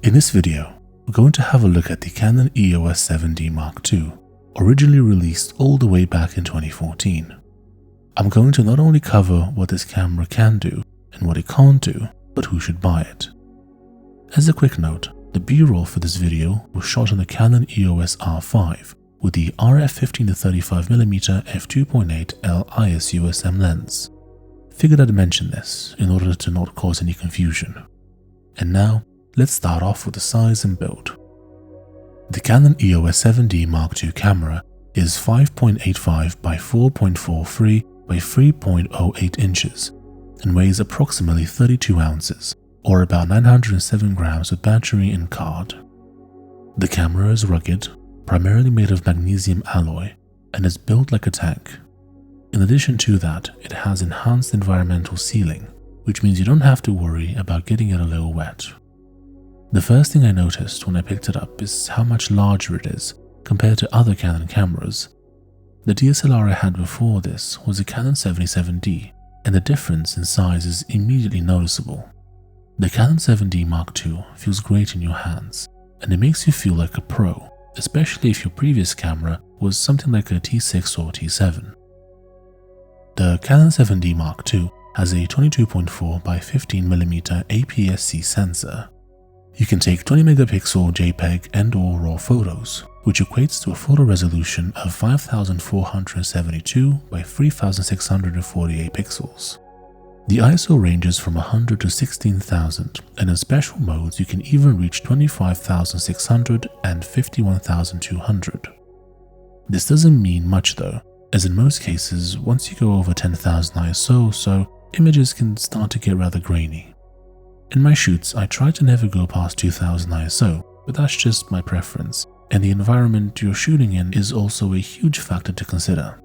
In this video, we're going to have a look at the Canon EOS 7D Mark II, originally released all the way back in 2014. I'm going to not only cover what this camera can do and what it can't do, but who should buy it. As a quick note, the B-roll for this video was shot on the Canon EOS R5 with the RF 15-35mm f2.8L ISU-SM lens. Figured I'd mention this in order to not cause any confusion. And now, let's start off with the size and build. The Canon EOS 7D Mark II camera is 5.85 by 4.43 by 3.08 inches and weighs approximately 32 ounces, or about 907 grams with battery and card. The camera is rugged, primarily made of magnesium alloy, and is built like a tank. In addition to that, it has enhanced environmental sealing, which means you don't have to worry about getting it a little wet. The first thing I noticed when I picked it up is how much larger it is compared to other Canon cameras. The DSLR I had before this was a Canon 77D, and the difference in size is immediately noticeable. The Canon 7D Mark II feels great in your hands, and it makes you feel like a pro, especially if your previous camera was something like a T6 or T7. The Canon 7D Mark II has a 22.4 by 15mm APS-C sensor. You can take 20MP JPEG and/or RAW photos, which equates to a photo resolution of 5472 by 3648 pixels. The ISO ranges from 100 to 16,000, and in special modes you can even reach 25,600 and 51,200. This doesn't mean much though, as in most cases once you go over 10,000 ISO or so, images can start to get rather grainy. In my shoots, I try to never go past 2000 ISO, but that's just my preference, and the environment you're shooting in is also a huge factor to consider.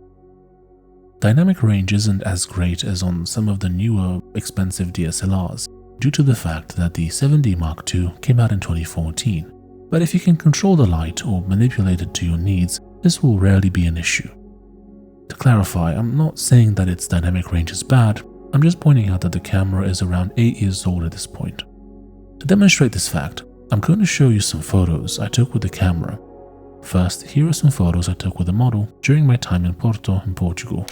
Dynamic range isn't as great as on some of the newer, expensive DSLRs, due to the fact that the 7D Mark II came out in 2014, but if you can control the light or manipulate it to your needs, this will rarely be an issue. To clarify, I'm not saying that its dynamic range is bad, I'm just pointing out that the camera is around 8 years old at this point. To demonstrate this fact, I'm going to show you some photos I took with the camera. First, here are some photos I took with the model during my time in Porto in Portugal.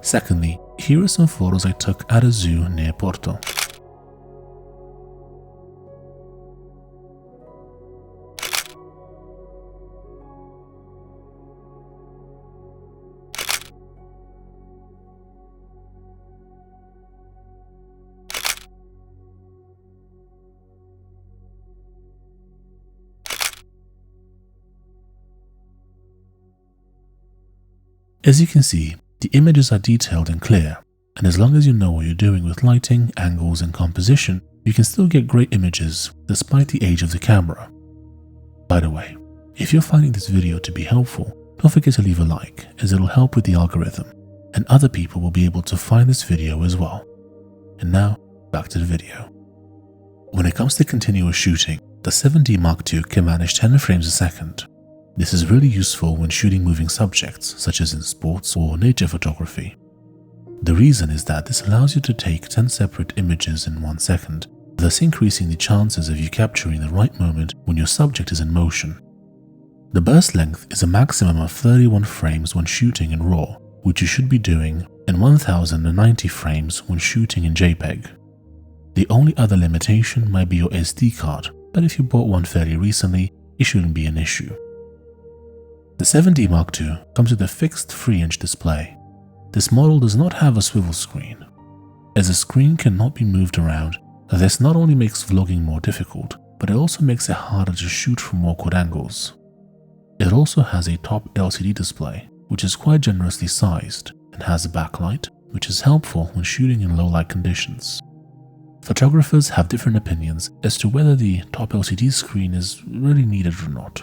Secondly, here are some photos I took at a zoo near Porto. As you can see, the images are detailed and clear, and as long as you know what you're doing with lighting, angles, and composition, you can still get great images despite the age of the camera. By the way, if you're finding this video to be helpful, don't forget to leave a like, as it'll help with the algorithm, and other people will be able to find this video as well. And now, back to the video. When it comes to continuous shooting, the 7D Mark II can manage 10 frames a second. This is really useful when shooting moving subjects, such as in sports or nature photography. The reason is that this allows you to take 10 separate images in 1 second, thus increasing the chances of you capturing the right moment when your subject is in motion. The burst length is a maximum of 31 frames when shooting in RAW, which you should be doing, and 1090 frames when shooting in JPEG. The only other limitation might be your SD card, but if you bought one fairly recently, it shouldn't be an issue. The 7D Mark II comes with a fixed 3-inch display. This model does not have a swivel screen. As the screen cannot be moved around, this not only makes vlogging more difficult, but it also makes it harder to shoot from awkward angles. It also has a top LCD display, which is quite generously sized, and has a backlight, which is helpful when shooting in low light conditions. Photographers have different opinions as to whether the top LCD screen is really needed or not.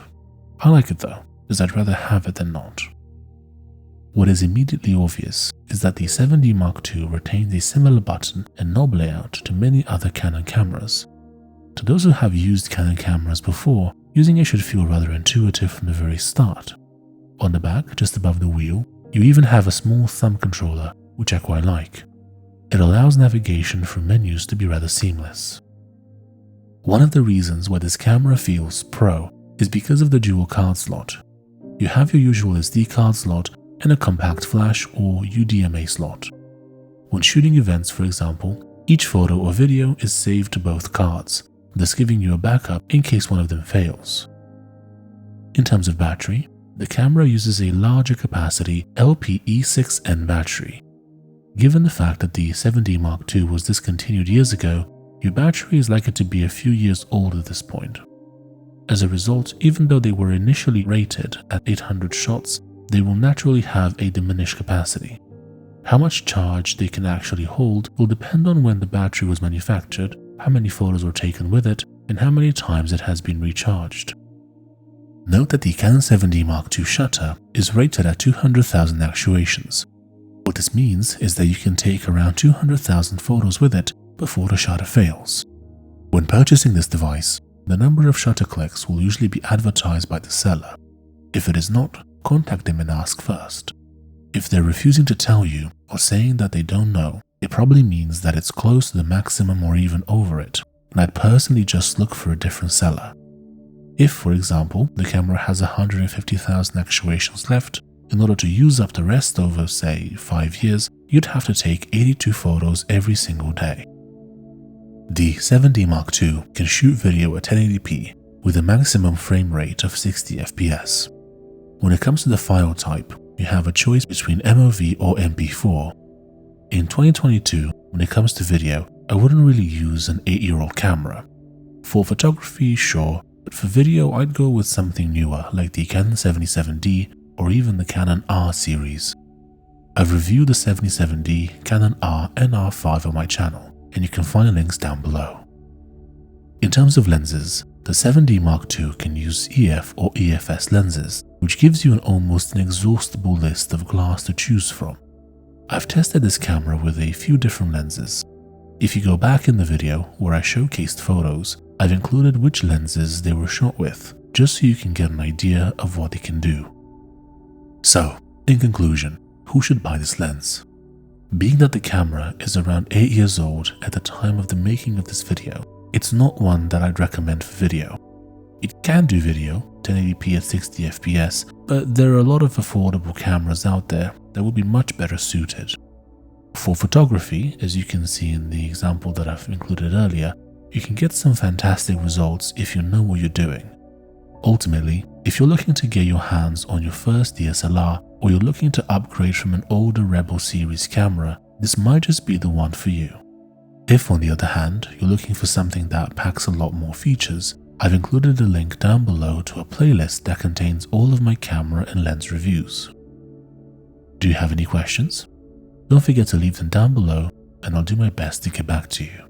I like it though, as I'd rather have it than not. What is immediately obvious is that the 7D Mark II retains a similar button and knob layout to many other Canon cameras. To those who have used Canon cameras before, using it should feel rather intuitive from the very start. On the back, just above the wheel, you even have a small thumb controller, which I quite like. It allows navigation through menus to be rather seamless. One of the reasons why this camera feels pro is because of the dual card slot. You have your usual SD card slot and a compact flash or UDMA slot. When shooting events, for example, each photo or video is saved to both cards, thus giving you a backup in case one of them fails. In terms of battery, the camera uses a larger capacity LPE6N battery. Given the fact that the 7D Mark II was discontinued years ago, your battery is likely to be a few years old at this point. As a result, even though they were initially rated at 800 shots, they will naturally have a diminished capacity. How much charge they can actually hold will depend on when the battery was manufactured, how many photos were taken with it, and how many times it has been recharged. Note that the Canon 7D Mark II shutter is rated at 200,000 actuations. What this means is that you can take around 200,000 photos with it before the shutter fails. When purchasing this device, the number of shutter clicks will usually be advertised by the seller. If it is not, contact them and ask first. If they're refusing to tell you or saying that they don't know, it probably means that it's close to the maximum or even over it, and I'd personally just look for a different seller. If, for example, the camera has 150,000 actuations left, in order to use up the rest over, say, 5 years, you'd have to take 82 photos every single day. The 7D Mark II can shoot video at 1080p with a maximum frame rate of 60 FPS. When it comes to the file type, you have a choice between MOV or MP4. In 2022, when it comes to video, I wouldn't really use an 8-year-old camera. For photography, sure, but for video I'd go with something newer like the Canon 77D or even the Canon R series. I've reviewed the 77D, Canon R and R5 on my channel, and you can find the links down below. In terms of lenses, the 7D Mark II can use EF or EFS lenses, which gives you an almost inexhaustible list of glass to choose from. I've tested this camera with a few different lenses. If you go back in the video where I showcased photos, I've included which lenses they were shot with, just so you can get an idea of what they can do. So, in conclusion, who should buy this lens? Being that the camera is around 8 years old at the time of the making of this video, it's not one that I'd recommend for video. It can do video, 1080p at 60 FPS, but there are a lot of affordable cameras out there that would be much better suited. For photography, as you can see in the example that I've included earlier, you can get some fantastic results if you know what you're doing. Ultimately, if you're looking to get your hands on your first DSLR or you're looking to upgrade from an older Rebel series camera, this might just be the one for you. If, on the other hand, you're looking for something that packs a lot more features, I've included a link down below to a playlist that contains all of my camera and lens reviews. Do you have any questions? Don't forget to leave them down below and I'll do my best to get back to you.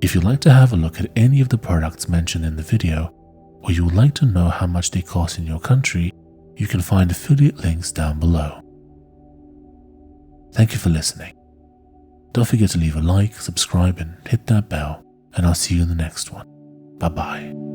If you'd like to have a look at any of the products mentioned in the video, or you would like to know how much they cost in your country, you can find affiliate links down below. Thank you for listening. Don't forget to leave a like, subscribe and hit that bell, and I'll see you in the next one. Bye bye.